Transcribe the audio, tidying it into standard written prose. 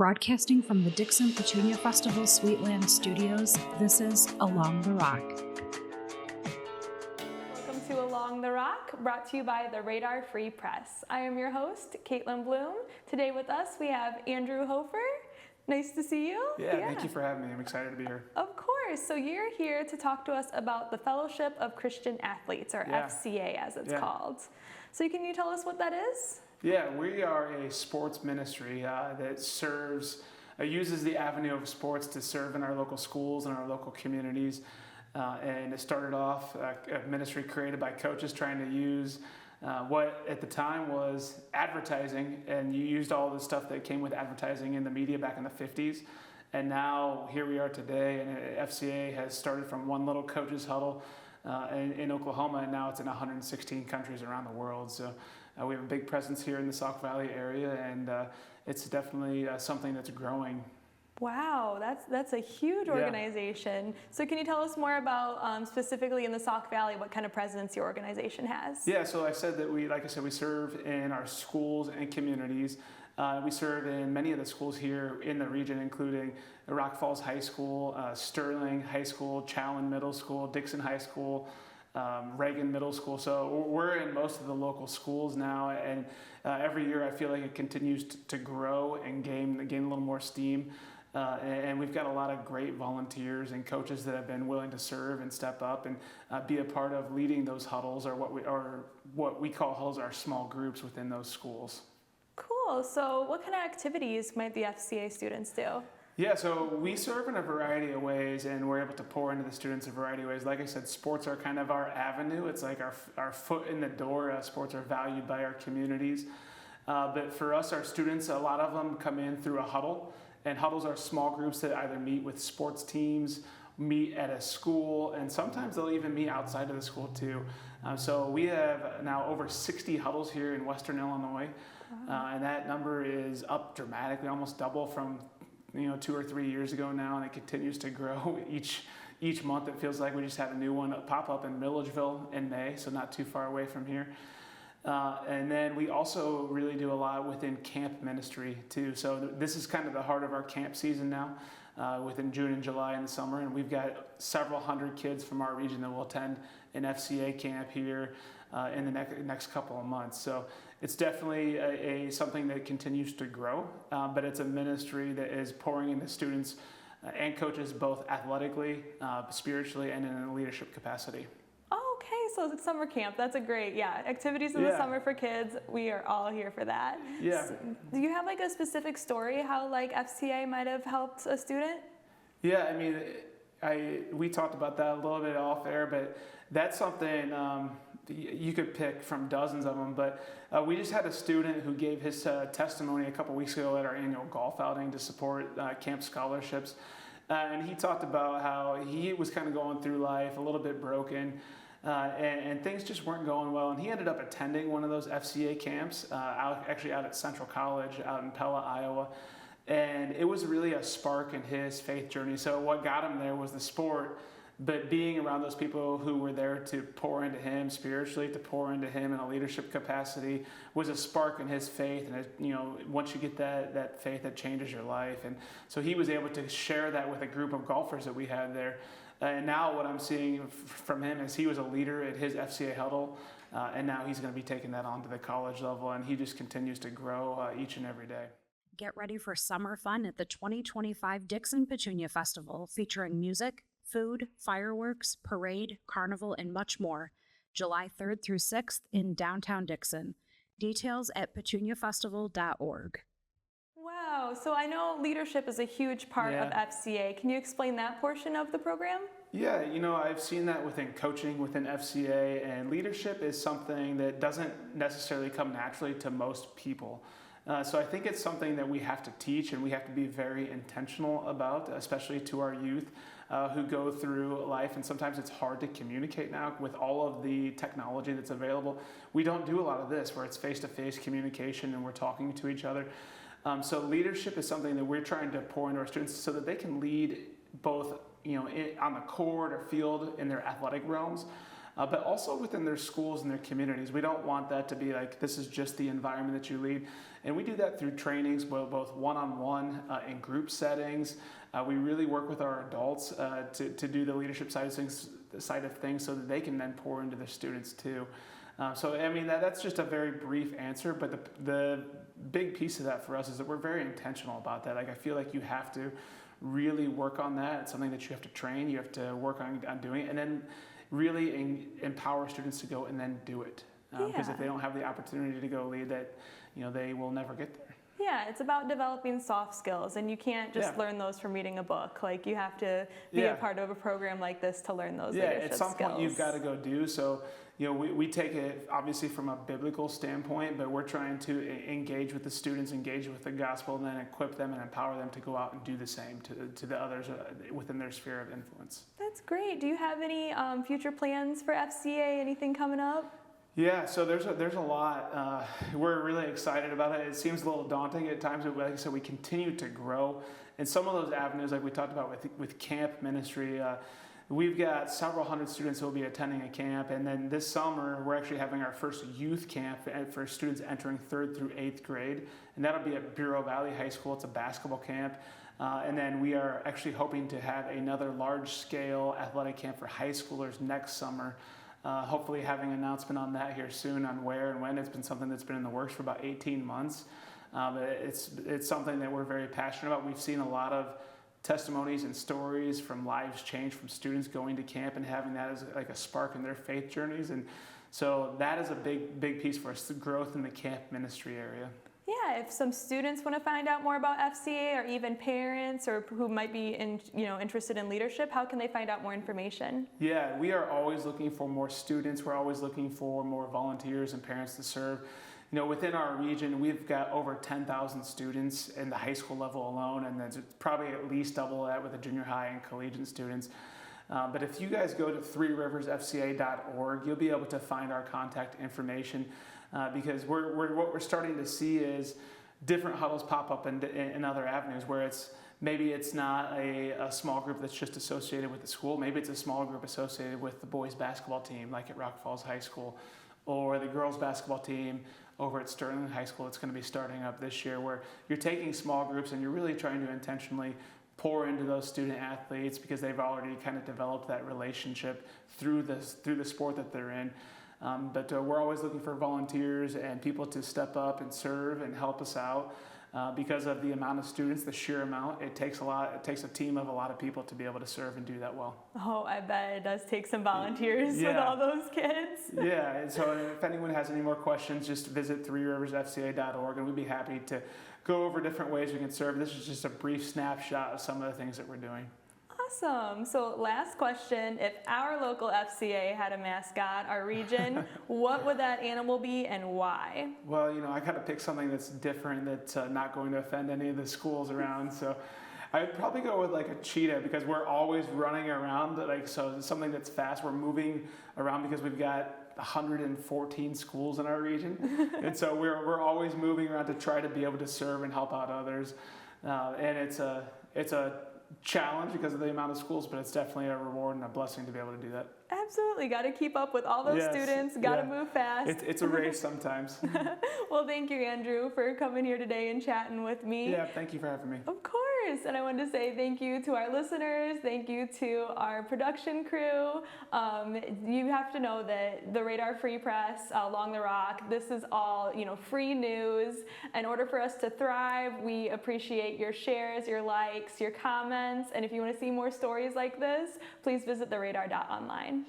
Broadcasting from the Dixon Petunia Festival Sweetland Studios, this is Along the Rock. Welcome to Along the Rock, brought to you by the Radar Free Press. I am your host, Kaitlyn Blum. Today with us we have Andrew Hofer. Nice to see you. Yeah, thank you for having me. I'm excited to be here. Of course. So you're here to talk to us about the Fellowship of Christian Athletes, or FCA as it's called. So can you tell us what that is? Yeah, we are a sports ministry that uses the avenue of sports to serve in our local schools and our local communities. And it started off a ministry created by coaches trying to use what at the time was advertising, and you used all the stuff that came with advertising in the media back in the 50s. And now here we are today, and FCA has started from one little coaches huddle in Oklahoma, and now it's in 116 countries around the world. So we have a big presence here in the Sauk Valley area, and it's definitely something that's growing. Wow, that's a huge organization. Yeah. So can you tell us more about specifically in the Sauk Valley, what kind of presence your organization has? Yeah, so I said that we serve in our schools and communities. We serve in many of the schools here in the region, including Rock Falls High School, Sterling High School, Challen Middle School, Dixon High School, Reagan Middle School. So we're in most of the local schools now, and every year I feel like it continues to grow and gain a little more steam. And we've got a lot of great volunteers and coaches that have been willing to serve and step up and be a part of leading those huddles, or what we call huddles, our small groups within those schools. Cool. So what kind of activities might the FCA students do? Yeah, so we serve in a variety of ways, and we're able to pour into the students a variety of ways. Like I said, sports are kind of our avenue. It's like our foot in the door. Sports are valued by our communities. But for us, our students, a lot of them come in through a huddle. And huddles are small groups that either meet with sports teams, meet at a school, and sometimes they'll even meet outside of the school too. So we have now over 60 huddles here in Western Illinois, and that number is up dramatically, almost double from 2 or 3 years ago now, and it continues to grow each month. It feels like we just had a new one pop up in Milledgeville in May, so not too far away from here. And then we also really do a lot within camp ministry too. So this is kind of the heart of our camp season now, within June and July in the summer. And we've got several hundred kids from our region that will attend an FCA camp here in the next couple of months. So it's definitely something that continues to grow, but it's a ministry that is pouring into students and coaches both athletically, spiritually, and in a leadership capacity. So it's summer camp. That's a great, activities in the summer for kids. We are all here for that. Yeah. So, do you have like a specific story how like FCA might have helped a student? Yeah, I mean, we talked about that a little bit off air, but that's something you could pick from dozens of them. But we just had a student who gave his testimony a couple weeks ago at our annual golf outing to support camp scholarships. And he talked about how he was kind of going through life a little bit broken. And things just weren't going well, and he ended up attending one of those FCA camps out at Central College out in Pella, Iowa, and it was really a spark in his faith journey. So what got him there was the sport, but being around those people who were there to pour into him spiritually, to pour into him in a leadership capacity, was a spark in his faith. And once you get that faith, that changes your life. And so he was able to share that with a group of golfers that we had there. And now what I'm seeing from him is he was a leader at his FCA huddle, and now he's going to be taking that on to the college level, and he just continues to grow each and every day. Get ready for summer fun at the 2025 Dixon Petunia Festival, featuring music, food, fireworks, parade, carnival, and much more, July 3rd through 6th in downtown Dixon. Details at petuniafestival.org. Wow, so I know leadership is a huge part of FCA. Can you explain that portion of the program? Yeah, I've seen that within coaching, within FCA, and leadership is something that doesn't necessarily come naturally to most people. So I think it's something that we have to teach, and we have to be very intentional about, especially to our youth who go through life. And sometimes it's hard to communicate now with all of the technology that's available. We don't do a lot of this where it's face-to-face communication and we're talking to each other. So leadership is something that we're trying to pour into our students so that they can lead both, on the court or field in their athletic realms, but also within their schools and their communities. We don't want that to be like, this is just the environment that you lead. And we do that through trainings, both one-on-one in group settings. We really work with our adults to do the leadership side of things so that they can then pour into their students too. So I mean, that's just a very brief answer, but the big piece of that for us is that we're very intentional about that. Like, I feel like you have to really work on that. It's something that you have to train, you have to work on doing it, and then really empower students to go and then do it. Because if they don't have the opportunity to go lead, that, you know, they will never get there. Yeah, it's about developing soft skills, and you can't just learn those from reading a book. Like, you have to be a part of a program like this to learn those leadership skills. At some point you've got to go do. So, you know, we take it obviously from a biblical standpoint, but we're trying to engage with the students, engage with the gospel, and then equip them and empower them to go out and do the same to the others within their sphere of influence. That's great. Do you have any future plans for FCA? Anything coming up? Yeah, so there's a lot. We're really excited about it. It seems a little daunting at times, but like I said, we continue to grow. And some of those avenues, like we talked about with camp ministry, we've got several hundred students who will be attending a camp. And then this summer, we're actually having our first youth camp for students entering 3rd through 8th grade. And that'll be at Bureau Valley High School. It's a basketball camp. And then we are actually hoping to have another large-scale athletic camp for high schoolers next summer. Hopefully having an announcement on that here soon on where and when. It's been something that's been in the works for about 18 months. It's something that we're very passionate about. We've seen a lot of testimonies and stories from lives changed from students going to camp and having that as like a spark in their faith journeys. And so that is a big piece for us, the growth in the camp ministry area. Yeah, if some students want to find out more about FCA, or even parents or who might be interested in leadership, how can they find out more information? Yeah, we are always looking for more students. We're always looking for more volunteers and parents to serve. You know, within our region, we've got over 10,000 students in the high school level alone, and there's probably at least double that with the junior high and collegiate students. But if you guys go to threeriversfca.org, you'll be able to find our contact information. Because what we're starting to see is different huddles pop up in other avenues where maybe it's not a small group that's just associated with the school. Maybe it's a small group associated with the boys basketball team, like at Rock Falls High School, or the girls basketball team over at Sterling High School. It's going to be starting up this year, where you're taking small groups and you're really trying to intentionally pour into those student athletes because they've already kind of developed that relationship through the sport that they're in. But we're always looking for volunteers and people to step up and serve and help us out because of the amount of students, the sheer amount. It takes a team of a lot of people to be able to serve and do that well. Oh, I bet it does take some volunteers with all those kids. Yeah, and so if anyone has any more questions, just visit threeriversfca.org, and we'd be happy to go over different ways we can serve. This is just a brief snapshot of some of the things that we're doing. Awesome. So last question, if our local FCA had a mascot, our region, what would that animal be and why? Well, you know, I got to pick something that's different, that's not going to offend any of the schools around. So I'd probably go with like a cheetah, because we're always running around. So it's something that's fast. We're moving around because we've got 114 schools in our region. And so we're always moving around to try to be able to serve and help out others. And it's a challenge because of the amount of schools, but it's definitely a reward and a blessing to be able to do that. Absolutely. Got to keep up with all those students. Got to move fast. It's a race sometimes. Well, thank you, Andrew, for coming here today and chatting with me. Yeah, thank you for having me. Of course. And I wanted to say thank you to our listeners. Thank you to our production crew. You have to know that the Radar Free Press, Along the Rock, this is all, free news. In order for us to thrive, we appreciate your shares, your likes, your comments. And if you want to see more stories like this, please visit theradar.online.